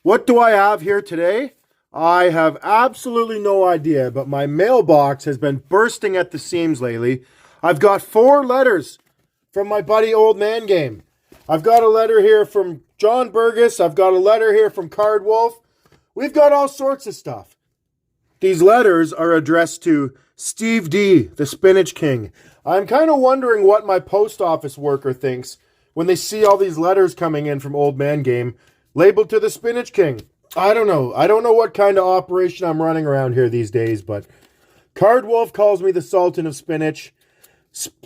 What do I have here today? I have absolutely no idea, but my mailbox has been bursting at the seams lately. I've got 4 letters from my buddy Old Man Game. I've got a letter here from John Burgess. I've got a letter here from Cardwolf. We've got all sorts of stuff. These letters are addressed to Steve D, the Spinach King. I'm kind of wondering what my post office worker thinks when they see all these letters coming in from Old Man Game labeled to the Spinach King. I don't know. I don't know what kind of operation I'm running around here these days, but Cardwolf calls me the Sultan of Spinach.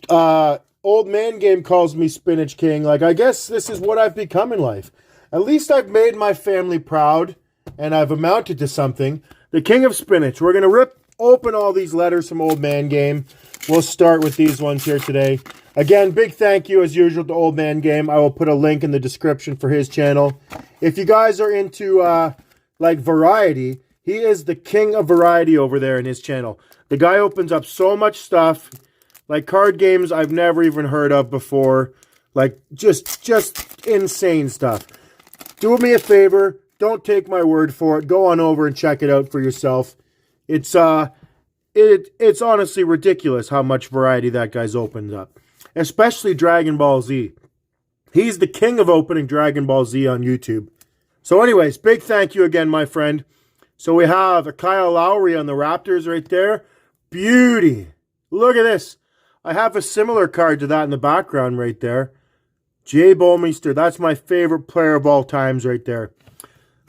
Old Man Game calls me Spinach King. Like, I guess this is what I've become in life. At least I've made my family proud, and I've amounted to something. The King of Spinach. We're going to rip open all these letters from Old Man Game. We'll start with these ones here today. Again, big thank you as usual to Old Man Game. I will put a link in the description for his channel. If you guys are into like variety, he is the king of variety over there in his channel. The guy opens up so much stuff, like card games I've never even heard of before. Like just insane stuff. Do me a favor, don't take my word for it. Go on over and check it out for yourself. It's honestly ridiculous how much variety that guy's opened up. Especially Dragon Ball Z. He's the king of opening Dragon Ball Z on YouTube. So anyways, big thank you again, my friend. So we have a Kyle Lowry on the Raptors right there. Beauty. Look at this. I have a similar card to that in the background right there. Jay Bowmeister. That's my favorite player of all times right there.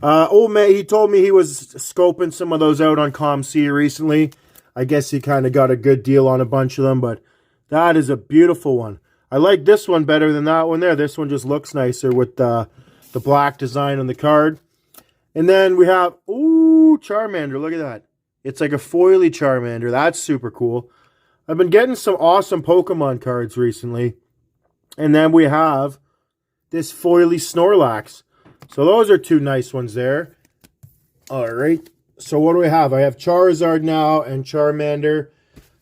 Old man, he told me he was scoping some of those out on ComC recently. I guess he kind of got a good deal on a bunch of them, but that is a beautiful one. I like this one better than that one there. This one just looks nicer with the black design on the card. And then we have, ooh, Charmander. Look at that. It's like a foily Charmander. That's super cool. I've been getting some awesome Pokemon cards recently. And then we have this foily Snorlax. So those are 2 nice ones there. All right. So what do we have? I have Charizard now and Charmander.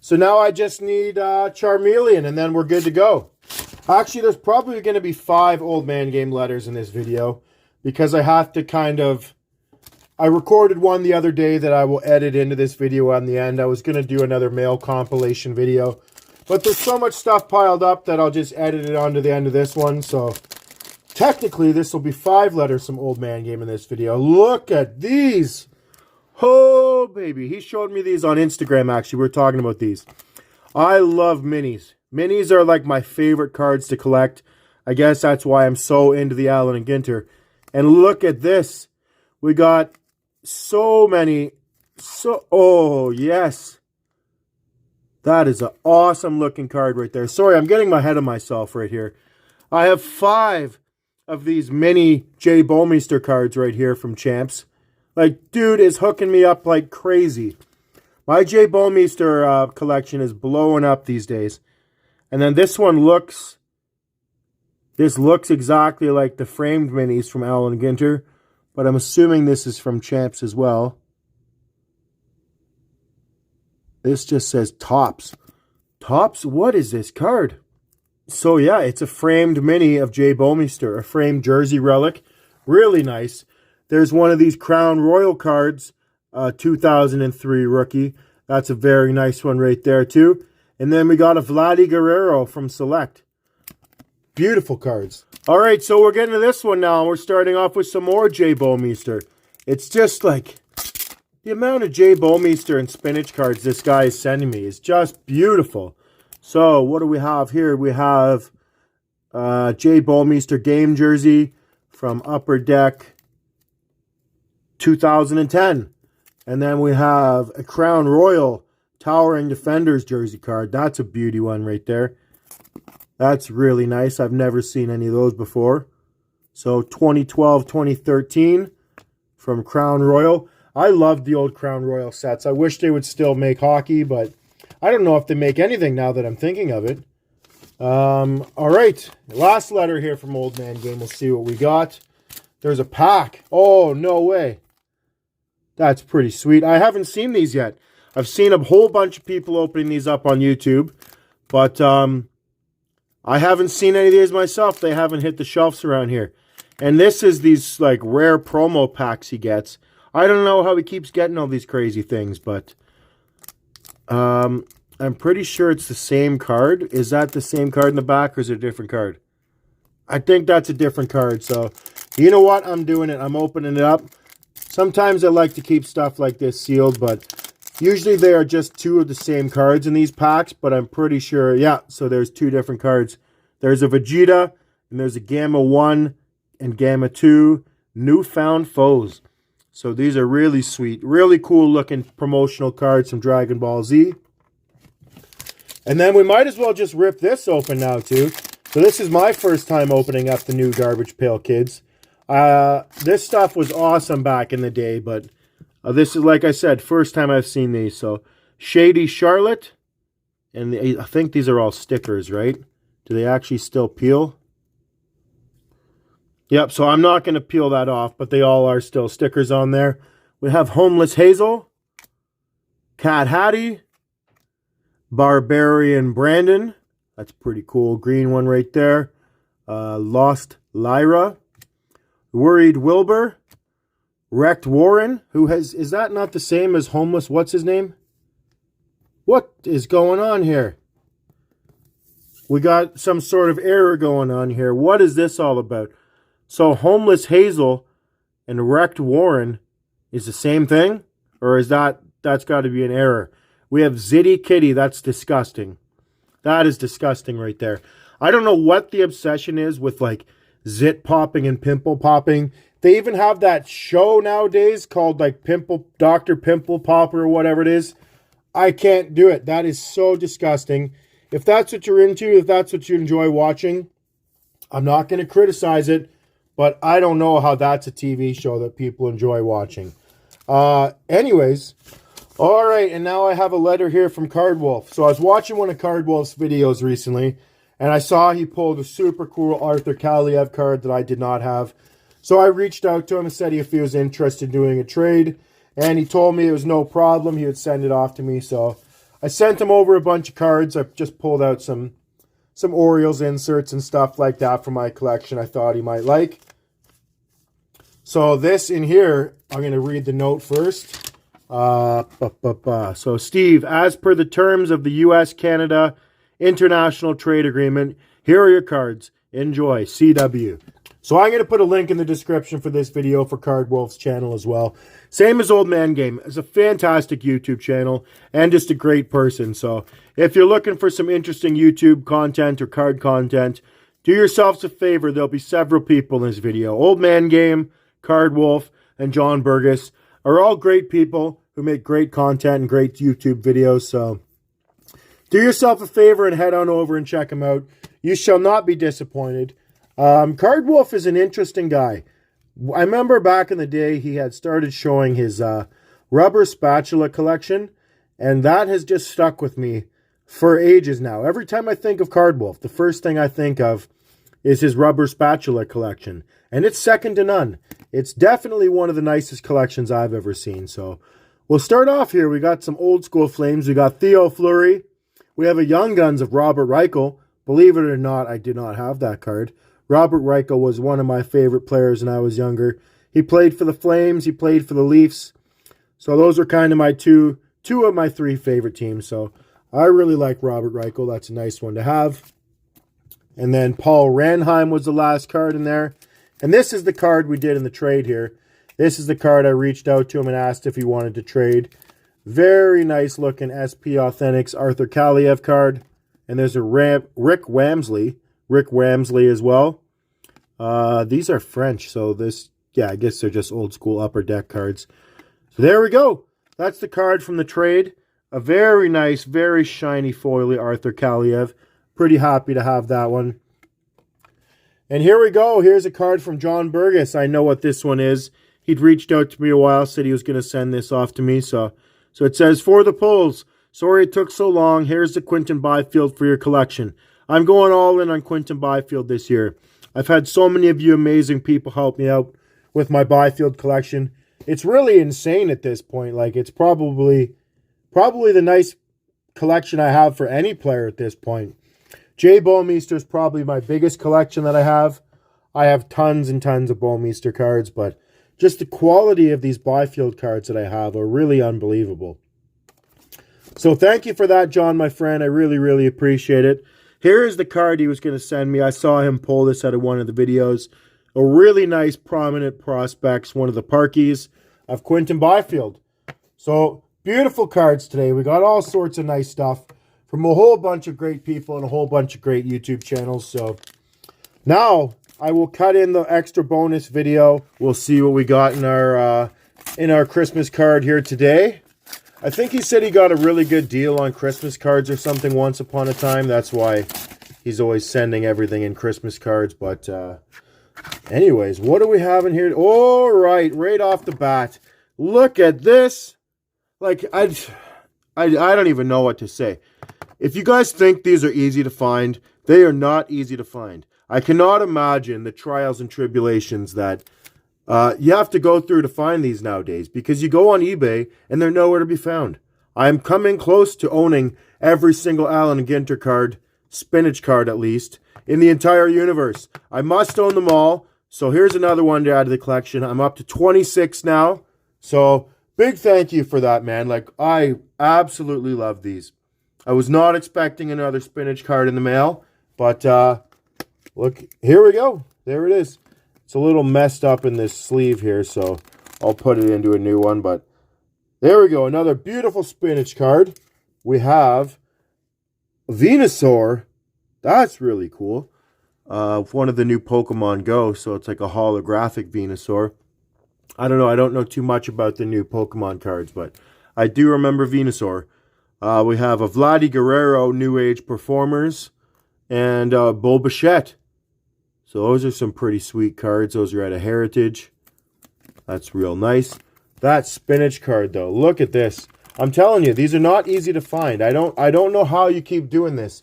So now I just need Charmeleon, and then we're good to go. Actually, there's probably going to be 5 Old Man Game letters in this video, because I have to kind of... I recorded one the other day that I will edit into this video on the end. I was going to do another mail compilation video, but there's so much stuff piled up that I'll just edit it onto the end of this one. So technically, this will be 5 letters from Old Man Game in this video. Look at these! Oh, baby. He showed me these on Instagram, actually. We were talking about these. I love minis. Minis are like my favorite cards to collect. I guess that's why I'm so into the Allen and Ginter. And look at this. We got so many. Oh, yes. That is an awesome looking card right there. Sorry, I'm getting ahead of myself right here. I have 5 of these mini Jay Bowmeister cards right here from Champs. Like, dude is hooking me up like crazy. My Jay Bowmeister collection is blowing up these days. And then this one looks... This looks exactly like the framed minis from Allen Ginter. But I'm assuming this is from Champs as well. This just says Tops. Tops? What is this card? So yeah, it's a framed mini of Jay Bowmeister. A framed jersey relic. Really nice. There's one of these Crown Royal cards, 2003 rookie. That's a very nice one right there too. And then we got a Vladdy Guerrero from Select. Beautiful cards. All right, so we're getting to this one now. We're starting off with some more Jay Bowmeister. It's just like the amount of Jay Bowmeister and Spinach cards this guy is sending me is just beautiful. So what do we have here? We have Jay Bowmeister game jersey from Upper Deck 2010. And then we have a Crown Royal Towering Defenders jersey card. That's a beauty one right there. That's really nice. I've never seen any of those before. So 2012, 2013 from Crown Royal. I love the old Crown Royal sets. I wish they would still make hockey, but I don't know if they make anything now that I'm thinking of it. All right. Last letter here from Old Man Game. We'll see what we got. There's a pack. Oh, no way. That's pretty sweet. I haven't seen these yet. I've seen a whole bunch of people opening these up on YouTube, but I haven't seen any of these myself. They haven't hit the shelves around here. And this is these like rare promo packs he gets. I don't know how he keeps getting all these crazy things, but I'm pretty sure it's the same card. Is that the same card in the back, or is it a different card? I think that's a different card. So, you know what? I'm doing it. I'm opening it up. Sometimes I like to keep stuff like this sealed, but usually they are just two of the same cards in these packs, but I'm pretty sure, yeah, so there's two different cards. There's a Vegeta, and there's a Gamma 1 and Gamma 2 Newfound Foes. So these are really sweet, really cool looking promotional cards from Dragon Ball Z. And then we might as well just rip this open now too. So this is my first time opening up the new Garbage Pail Kids. This stuff was awesome back in the day, but this is, like I said, first time I've seen these. So Shady Charlotte, and I think these are all stickers, right? Do they actually still peel? Yep, so I'm not going to peel that off, but they all are still stickers on there. We have Homeless Hazel, Cat Hattie, Barbarian Brandon. That's pretty cool. Green one right there. Lost Lyra, Worried Wilbur, Wrecked Warren, who is that not the same as Homeless? What's his name? What is going on here? We got some sort of error going on here. What is this all about? So Homeless Hazel and Wrecked Warren is the same thing? Or is that's got to be an error? We have Zitty Kitty. That's disgusting. That is disgusting right there. I don't know what the obsession is with like zit popping and pimple popping. They even have that show nowadays called like Dr. Pimple Popper or whatever it is. I can't do it. That is so disgusting. If that's what you're into, if that's what you enjoy watching, I'm not going to criticize it, but I don't know how that's a TV show that people enjoy watching. Anyways, all right, and now I have a letter here from Cardwolf. So I was watching one of Cardwolf's videos recently, and I saw he pulled a super cool Arthur Kaliev card that I did not have. So I reached out to him and said if he was interested in doing a trade, and he told me it was no problem. He would send it off to me. So I sent him over a bunch of cards. I just pulled out some Orioles inserts and stuff like that from my collection I thought he might like. So this in here, I'm going to read the note first. So Steve, as per the terms of the U.S.-Canada International Trade Agreement, here are your cards. Enjoy. CW. So I'm going to put a link in the description for this video for Cardwolf's channel as well. Same as Old Man Game. It's a fantastic YouTube channel and just a great person. So if you're looking for some interesting YouTube content or card content, do yourselves a favor. There'll be several people in this video. Old Man Game, Cardwolf, and John Burgess are all great people who make great content and great YouTube videos. So do yourself a favor and head on over and check them out. You shall not be disappointed. Cardwolf is an interesting guy. I remember back in the day he had started showing his rubber spatula collection, and that has just stuck with me for ages now. Every time I think of Cardwolf, the first thing I think of is his rubber spatula collection, and it's second to none. It's definitely one of the nicest collections I've ever seen. So we'll start off here. We got some old school flames. We got Theo Fleury. We have a Young Guns of Robert Reichel. Believe it or not, I did not have that card. Robert Reichel was one of my favorite players when I was younger. He played for the Flames. He played for the Leafs. So those are kind of my two of my three favorite teams. So I really like Robert Reichel. That's a nice one to have. And then Paul Ranheim was the last card in there. And this is the card we did in the trade here. This is the card I reached out to him and asked if he wanted to trade. Very nice looking SP Authentics Arthur Kaliev card. And there's a Rick Wamsley as well. These are French, so this, yeah, I guess they're just old school upper deck cards. So there we go. That's the card from the trade. A very nice, very shiny foily Arthur Kaliev. Pretty happy to have that one. And here we go. Here's a card from John Burgess. I know what this one is. He'd reached out to me a while, said he was going to send this off to me. So it says, for the pulls. Sorry it took so long. Here's the Quinton Byfield for your collection. I'm going all in on Quinton Byfield this year. I've had so many of you amazing people help me out with my Byfield collection. It's really insane at this point. Like, it's probably the nice collection I have for any player at this point. Jay Bowmeister is probably my biggest collection that I have. I have tons and tons of Bowmeister cards, but just the quality of these Byfield cards that I have are really unbelievable. So thank you for that, John, my friend. I really, really appreciate it. Here is the card he was going to send me. I saw him pull this out of one of the videos. A really nice, prominent prospects, one of the Parkies of Quinton Byfield. So, beautiful cards today. We got all sorts of nice stuff from a whole bunch of great people and a whole bunch of great YouTube channels. So, now I will cut in the extra bonus video. We'll see what we got in our Christmas card here today. I think he said he got a really good deal on Christmas cards or something once upon a time. That's why he's always sending everything in Christmas cards. But anyways, what do we have in here? All right off the bat. Look at this. Like, I don't even know what to say. If you guys think these are easy to find, they are not easy to find. I cannot imagine the trials and tribulations that you have to go through to find these nowadays, because you go on eBay and they're nowhere to be found. I'm coming close to owning every single Allen Ginter card, Spinach card at least, in the entire universe. I must own them all. So here's another one to add to the collection. I'm up to 26 now. So big thank you for that, man. Like, I absolutely love these. I was not expecting another Spinach card in the mail, but look, here we go. There it is. It's a little messed up in this sleeve here, so I'll put it into a new one. But there we go. Another beautiful Spinach card. We have Venusaur. That's really cool. One of the new Pokemon Go, so it's like a holographic Venusaur. I don't know. I don't know too much about the new Pokemon cards, but I do remember Venusaur. We have a Vladdy Guerrero New Age Performers and Bulbachette. So those are some pretty sweet cards. Those are out of Heritage. That's real nice. That Spinach card, though. Look at this. I'm telling you, these are not easy to find. I don't know how you keep doing this.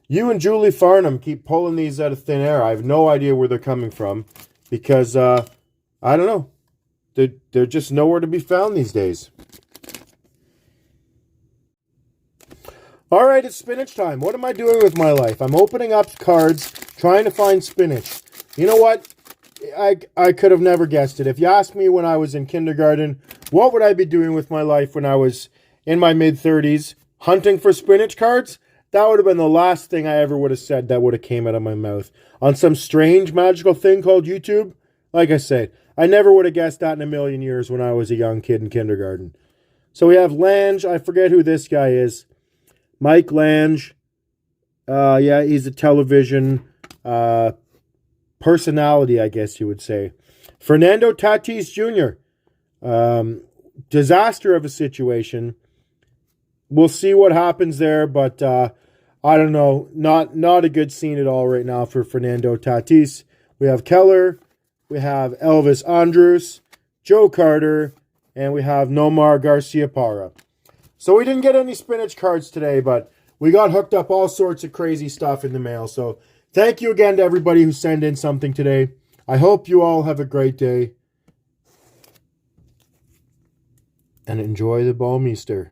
You and Julie Farnham keep pulling these out of thin air. I have no idea where they're coming from, because I don't know. They're just nowhere to be found these days. All right, it's Spinach time. What am I doing with my life? I'm opening up cards, trying to find Spinach. You know what? I could have never guessed it. If you asked me when I was in kindergarten, what would I be doing with my life when I was in my mid-30s? Hunting for Spinach cards? That would have been the last thing I ever would have said that would have came out of my mouth. On some strange magical thing called YouTube? Like I said, I never would have guessed that in a million years when I was a young kid in kindergarten. So we have Lange. I forget who this guy is. Mike Lange. Yeah, he's a television personality, I guess you would say. Fernando Tatis Jr. Disaster of a situation. We'll see what happens there, but I don't know. Not a good scene at all right now for Fernando Tatis. We have Keller. We have Elvis Andrus, Joe Carter, and we have Nomar Garciaparra. So we didn't get any Spinach cards today, but we got hooked up all sorts of crazy stuff in the mail. So thank you again to everybody who sent in something today. I hope you all have a great day. And enjoy the Bowmeister.